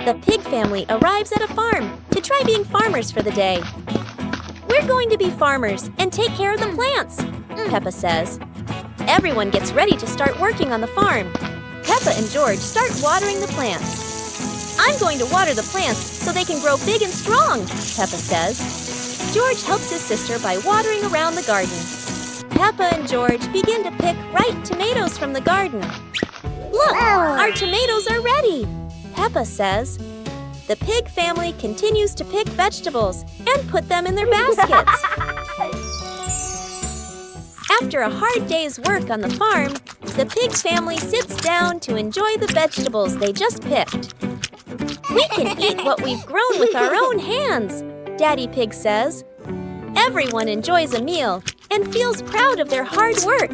The pig family arrives at a farm to try being farmers for the day. "We're going to be farmers and take care of the plants," Peppa says. Everyone gets ready to start working on the farm. Peppa and George start watering the plants. "I'm going to water the plants so they can grow big and strong," Peppa says. George helps his sister by watering around the garden. Peppa and George begin to pick ripe tomatoes from the garden. "Look, our tomatoes are ready," Peppa says. The pig family continues to pick vegetables and put them in their baskets. After a hard day's work on the farm, the pig family sits down to enjoy the vegetables they just picked. "We can eat what we've grown with our own hands," Daddy Pig says. Everyone enjoys a meal and feels proud of their hard work.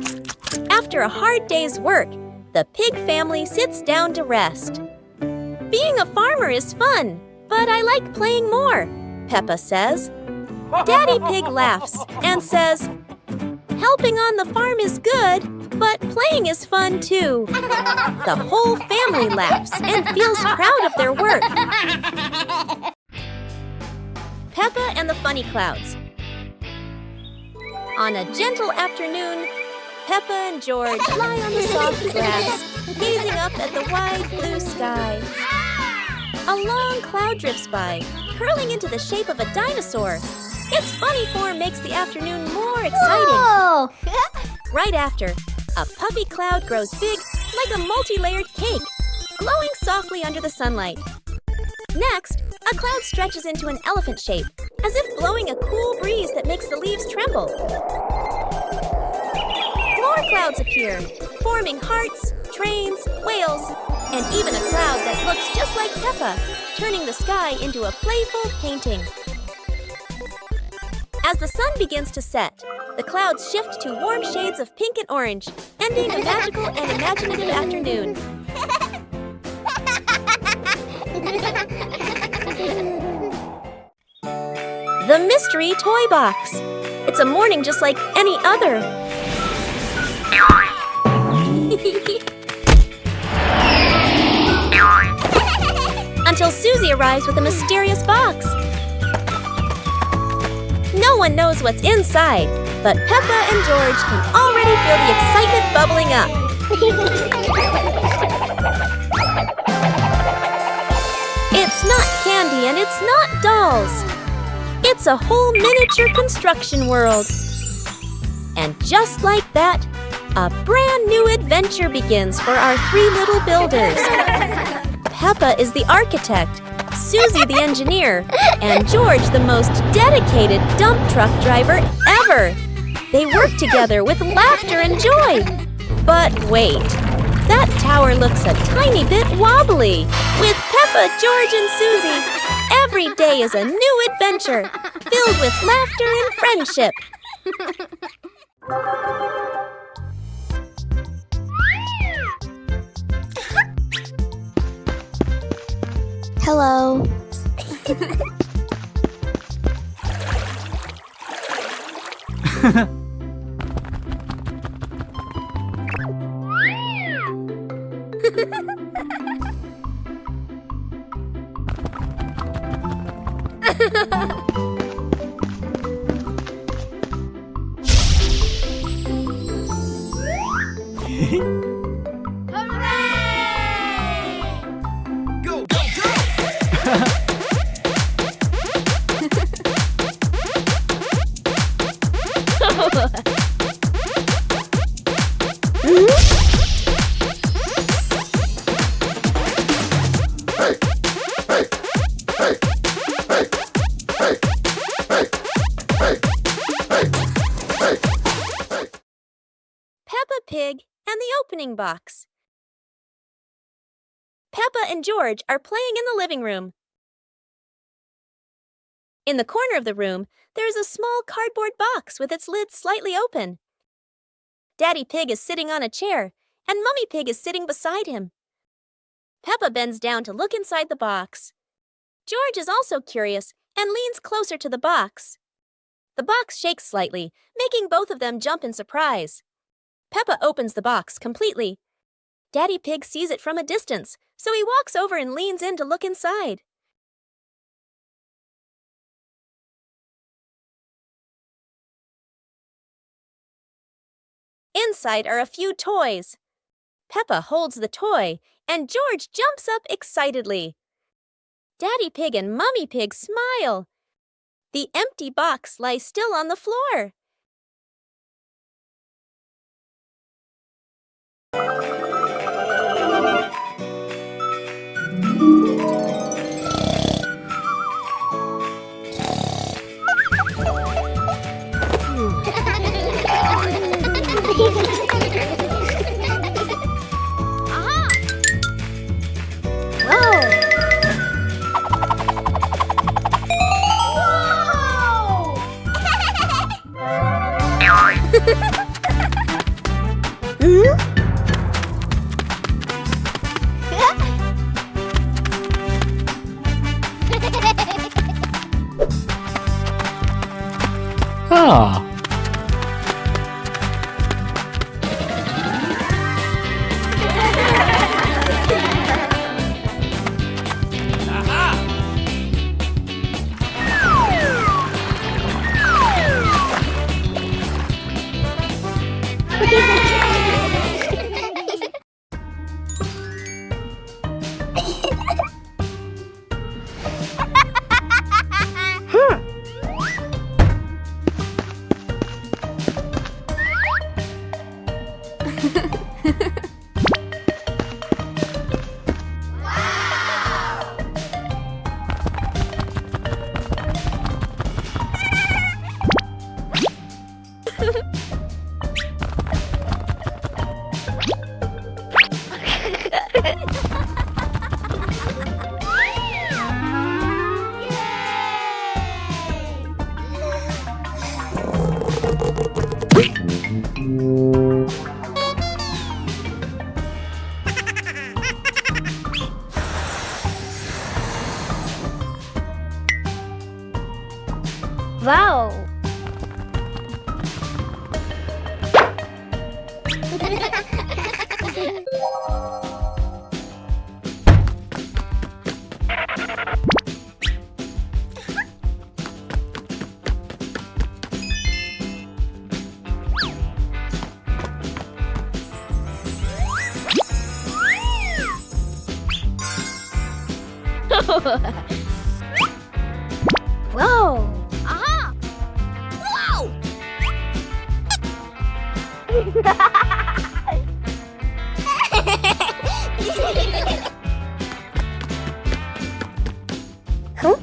After a hard day's work, the pig family sits down to rest. "Being a farmer is fun, but I like playing more," Peppa says. Daddy Pig laughs and says, "Helping on the farm is good, but playing is fun too." The whole family laughs and feels proud of their work. Peppa and the Funny Clouds. On a gentle afternoon, Peppa and George lie on the soft grass, gazing up at the wide blue sky. A long cloud drifts by, curling into the shape of a dinosaur. Its funny form makes the afternoon more exciting. Whoa! Right after, a puffy cloud grows big like a multi-layered cake, glowing softly under the sunlight. Next, a cloud stretches into an elephant shape, as if blowing a cool breeze that makes the leaves tremble. More clouds appear, forming hearts, trains, whales, and even a cloud that looks just like Peppa, turning the sky into a playful painting. As the sun begins to set, the clouds shift to warm shades of pink and orange, ending a magical and imaginative afternoon. The Mystery Toy Box. It's a morning just like any other. Until Susie arrives with a mysterious box. No one knows what's inside, but Peppa and George can already feel the excitement bubbling up. It's not candy and it's not dolls. It's a whole miniature construction world. And just like that, a brand new adventure begins for our three little builders. Peppa is the architect, Susie the engineer, and George the most dedicated dump truck driver ever. They work together with laughter and joy. But wait, that tower looks a tiny bit wobbly. With Peppa, George, and Susie, every day is a new adventure, filled with laughter and friendship. Hello. Peppa Pig and the opening box. Peppa and George are playing in the living room. In the corner of the room, there is a small cardboard box with its lid slightly open. Daddy Pig is sitting on a chair, and Mummy Pig is sitting beside him. Peppa bends down to look inside the box. George is also curious and leans closer to the box. The box shakes slightly, making both of them jump in surprise. Peppa opens the box completely. Daddy Pig sees it from a distance, so he walks over and leans in to look inside. Inside are a few toys. Peppa holds the toy, and George jumps up excitedly. Daddy Pig and Mummy Pig smile. The empty box lies still on the floor. Ah. Wow! Whoa! Aha! Whoa! Huh?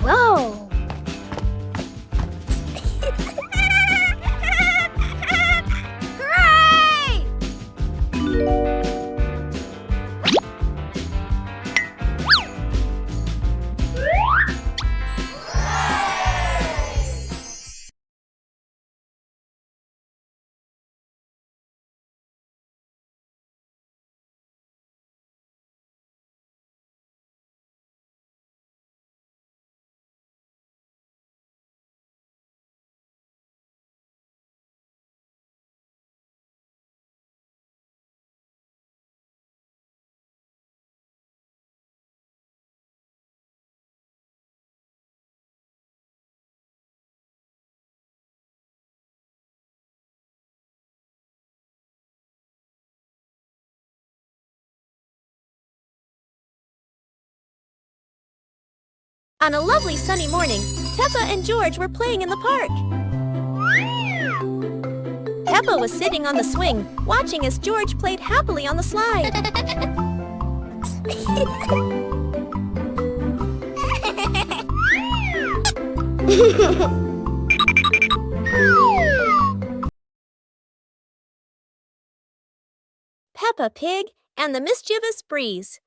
Whoa! Hooray! On a lovely sunny morning, Peppa and George were playing in the park. Peppa was sitting on the swing, watching as George played happily on the slide. Peppa Pig and the Mischievous Breeze.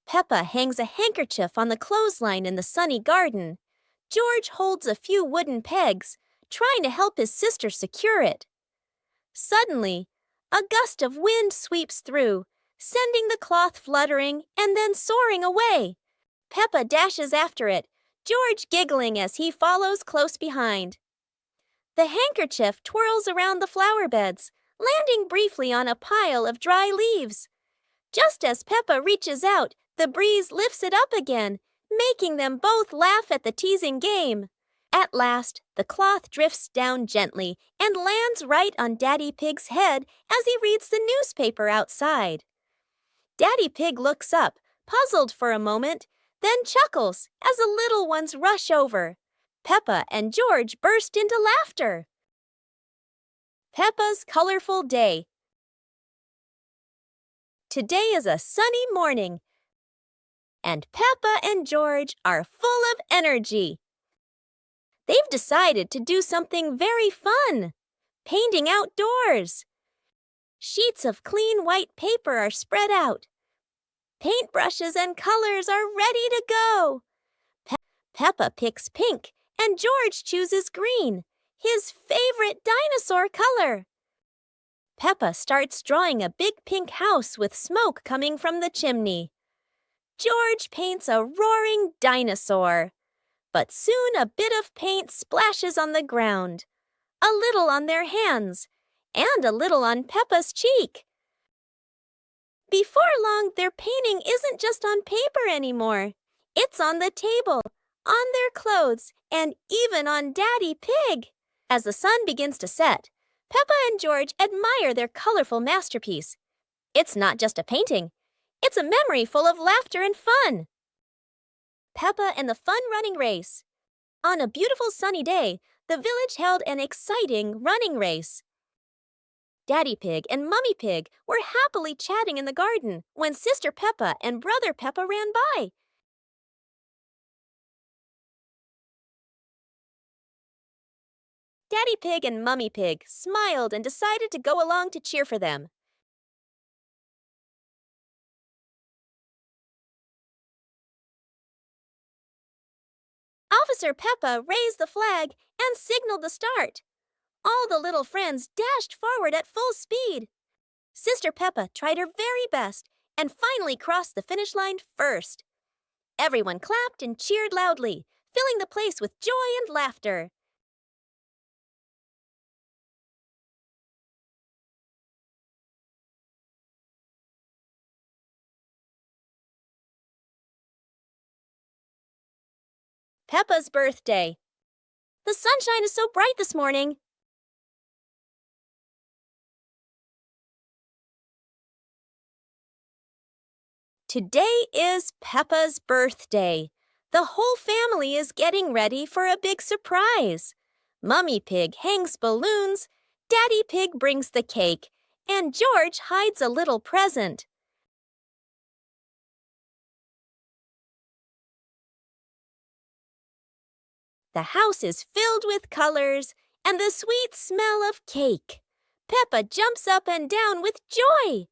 Peppa hangs a handkerchief on the clothesline in the sunny garden. George holds a few wooden pegs, trying to help his sister secure it. Suddenly, a gust of wind sweeps through, sending the cloth fluttering and then soaring away. Peppa dashes after it, George giggling as he follows close behind. The handkerchief twirls around the flower beds, landing briefly on a pile of dry leaves. Just as Peppa reaches out, the breeze lifts it up again, making them both laugh at the teasing game. At last, the cloth drifts down gently and lands right on Daddy Pig's head as he reads the newspaper outside. Daddy Pig looks up, puzzled for a moment, then chuckles as the little ones rush over. Peppa and George burst into laughter. Peppa's colorful day. Today is a sunny morning, and Peppa and George are full of energy. They've decided to do something very fun, painting outdoors. Sheets of clean white paper are spread out. Paintbrushes and colors are ready to go. Peppa picks pink, and George chooses green, his favorite dinosaur color. Peppa starts drawing a big pink house with smoke coming from the chimney. George paints a roaring dinosaur. But soon a bit of paint splashes on the ground, a little on their hands, and a little on Peppa's cheek. Before long, their painting isn't just on paper anymore. It's on the table, on their clothes, and even on Daddy Pig. As the sun begins to set, Peppa and George admire their colorful masterpiece. It's not just a painting. It's a memory full of laughter and fun. Peppa and the Fun Running Race. On a beautiful sunny day, the village held an exciting running race. Daddy Pig and Mummy Pig were happily chatting in the garden when Sister Peppa and Brother Peppa ran by. Daddy Pig and Mummy Pig smiled and decided to go along to cheer for them. Officer Peppa raised the flag and signaled the start. All the little friends dashed forward at full speed. Sister Peppa tried her very best and finally crossed the finish line first. Everyone clapped and cheered loudly, filling the place with joy and laughter. Peppa's birthday. The sunshine is so bright this morning. Today is Peppa's birthday. The whole family is getting ready for a big surprise. Mummy Pig hangs balloons, Daddy Pig brings the cake, and George hides a little present. The house is filled with colors and the sweet smell of cake. Peppa jumps up and down with joy.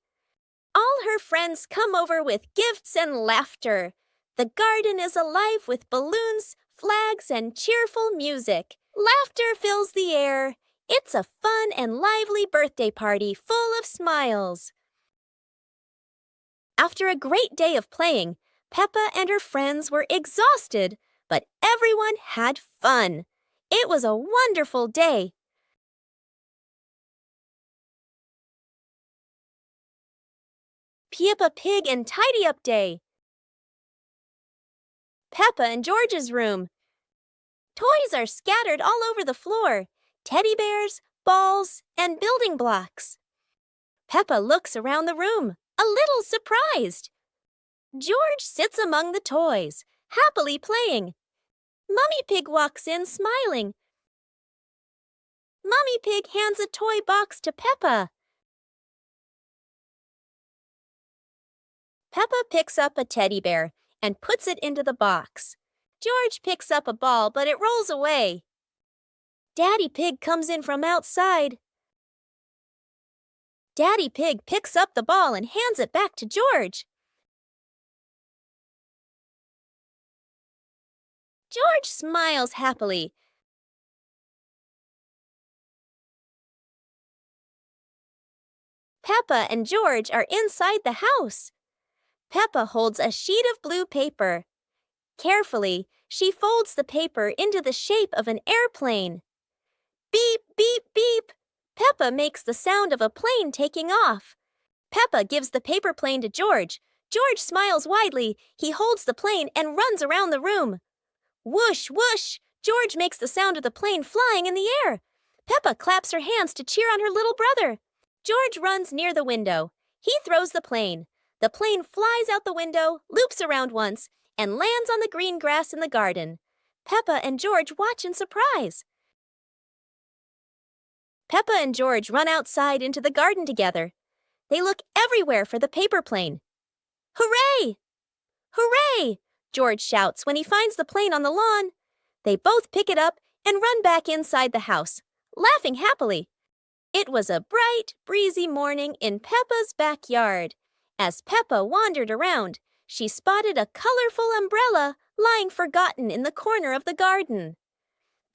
All her friends come over with gifts and laughter. The garden is alive with balloons, flags, and cheerful music. Laughter fills the air. It's a fun and lively birthday party full of smiles. After a great day of playing, Peppa and her friends were exhausted, but everyone had fun. It was a wonderful day. Peppa Pig and Tidy Up Day. Peppa and George's room. Toys are scattered all over the floor. Teddy bears, balls, and building blocks. Peppa looks around the room, a little surprised. George sits among the toys, happily playing. Mummy Pig walks in smiling. Mummy Pig hands a toy box to Peppa. Peppa picks up a teddy bear and puts it into the box. George picks up a ball, but it rolls away. Daddy Pig comes in from outside. Daddy Pig picks up the ball and hands it back to George. George smiles happily. Peppa and George are inside the house. Peppa holds a sheet of blue paper. Carefully, she folds the paper into the shape of an airplane. Beep, beep, beep. Peppa makes the sound of a plane taking off. Peppa gives the paper plane to George. George smiles widely. He holds the plane and runs around the room. Whoosh, whoosh! George makes the sound of the plane flying in the air. Peppa claps her hands to cheer on her little brother. George runs near the window. He throws the plane. The plane flies out the window, loops around once, and lands on the green grass in the garden. Peppa and George watch in surprise. Peppa and George run outside into the garden together. They look everywhere for the paper plane. Hooray! Hooray! George shouts when he finds the plane on the lawn. They both pick it up and run back inside the house, laughing happily. It was a bright, breezy morning in Peppa's backyard. As Peppa wandered around, she spotted a colorful umbrella lying forgotten in the corner of the garden.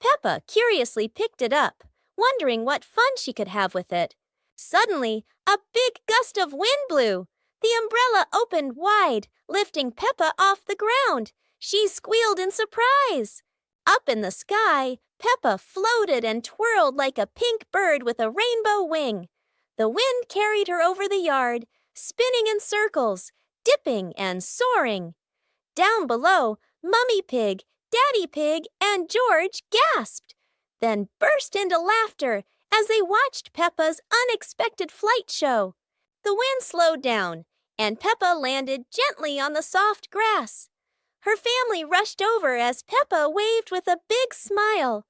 Peppa curiously picked it up, wondering what fun she could have with it. Suddenly, a big gust of wind blew. The umbrella opened wide, lifting Peppa off the ground. She squealed in surprise. Up in the sky, Peppa floated and twirled like a pink bird with a rainbow wing. The wind carried her over the yard, spinning in circles, dipping and soaring. Down below, Mummy Pig, Daddy Pig, and George gasped, then burst into laughter as they watched Peppa's unexpected flight show. The wind slowed down, and Peppa landed gently on the soft grass. Her family rushed over as Peppa waved with a big smile.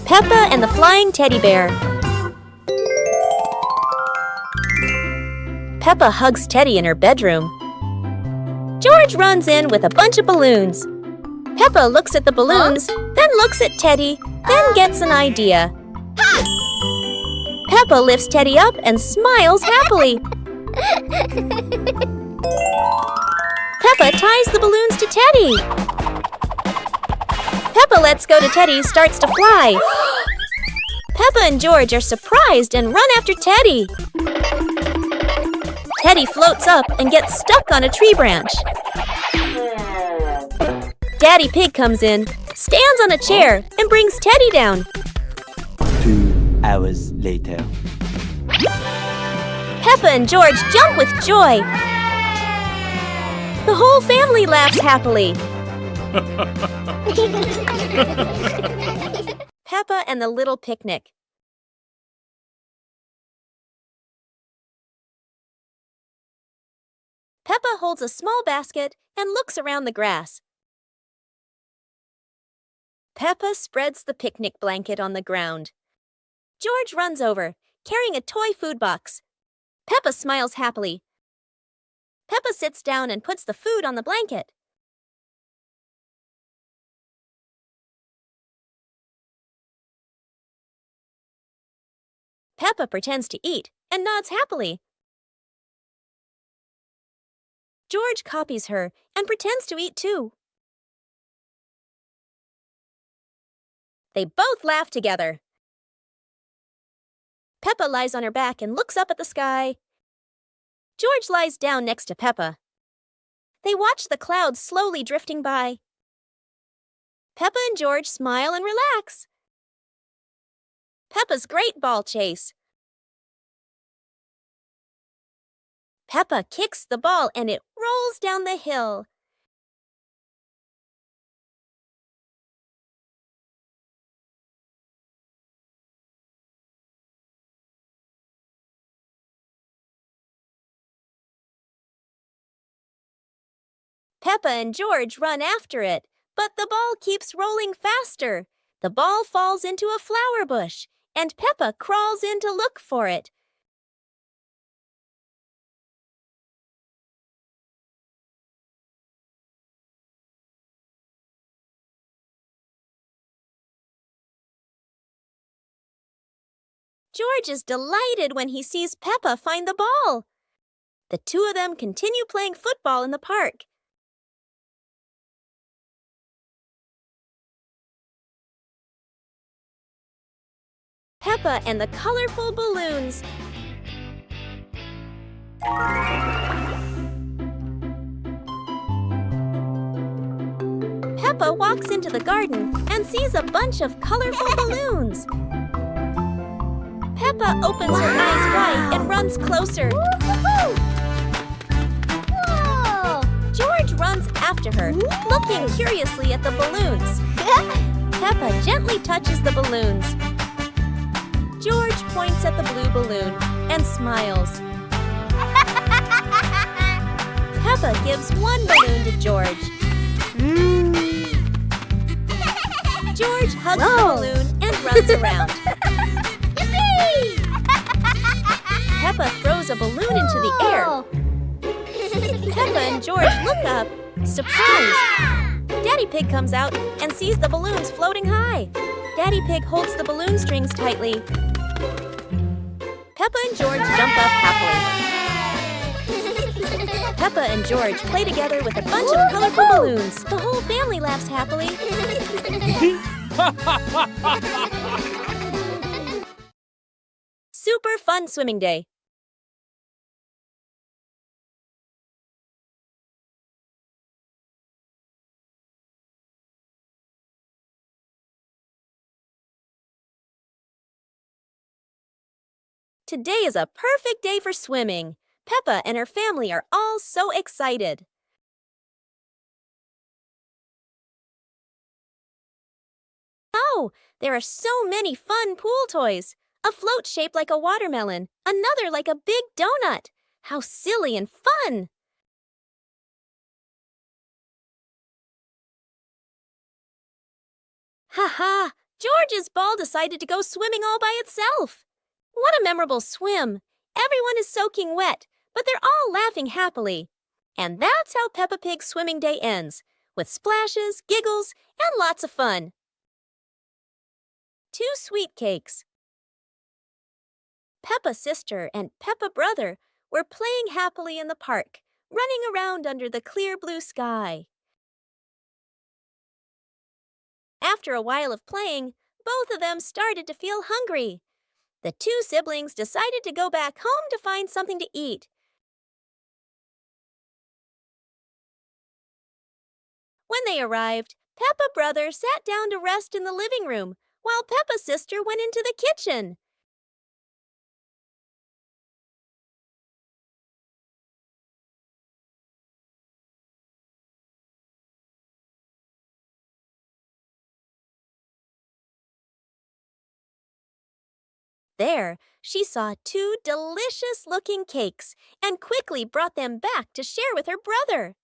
Peppa and the Flying Teddy Bear. Peppa hugs Teddy in her bedroom. George runs in with a bunch of balloons. Peppa looks at the balloons, then looks at Teddy, then gets an idea. Peppa lifts Teddy up and smiles happily. Peppa ties the balloons to Teddy. Peppa lets go to Teddy, starts to fly. Peppa and George are surprised and run after Teddy. Teddy floats up and gets stuck on a tree branch. Daddy Pig comes in, stands on a chair, and brings Teddy down. 2 hours later. Peppa and George jump with joy. The whole family laughs happily. Peppa and the Little Picnic. Peppa holds a small basket and looks around the grass. Peppa spreads the picnic blanket on the ground. George runs over, carrying a toy food box. Peppa smiles happily. Peppa sits down and puts the food on the blanket. Peppa pretends to eat and nods happily. George copies her and pretends to eat too. They both laugh together. Peppa lies on her back and looks up at the sky. George lies down next to Peppa. They watch the clouds slowly drifting by. Peppa and George smile and relax. Peppa's great ball chase. Peppa kicks the ball and it rolls down the hill. Peppa and George run after it, but the ball keeps rolling faster. The ball falls into a flower bush, and Peppa crawls in to look for it. George is delighted when he sees Peppa find the ball. The two of them continue playing football in the park. Peppa and the colorful balloons. Peppa walks into the garden and sees a bunch of colorful balloons. Peppa opens her eyes wide and runs closer. George runs after her, looking curiously at the balloons. Peppa gently touches the balloons. George points at the blue balloon and smiles. Peppa gives one balloon to George. George hugs the balloon and runs around. Peppa throws a balloon into the air. Peppa and George look up, surprised. Daddy Pig comes out and sees the balloons floating high. Daddy Pig holds the balloon strings tightly. Peppa and George jump up happily. Peppa and George play together with a bunch of colorful balloons. The whole family laughs happily. Super fun swimming day. Today is a perfect day for swimming. Peppa and her family are all so excited. Oh, there are so many fun pool toys. A float shaped like a watermelon, another like a big donut. How silly and fun! Ha! George's ball decided to go swimming all by itself. What a memorable swim! Everyone is soaking wet, but they're all laughing happily. And that's how Peppa Pig's swimming day ends, with splashes, giggles, and lots of fun. 2 sweet cakes. Peppa's sister and Peppa brother were playing happily in the park, running around under the clear blue sky. After a while of playing, both of them started to feel hungry. The 2 siblings decided to go back home to find something to eat. When they arrived, Peppa brother sat down to rest in the living room, while Peppa's sister went into the kitchen. There, she saw 2 delicious-looking cakes and quickly brought them back to share with her brother.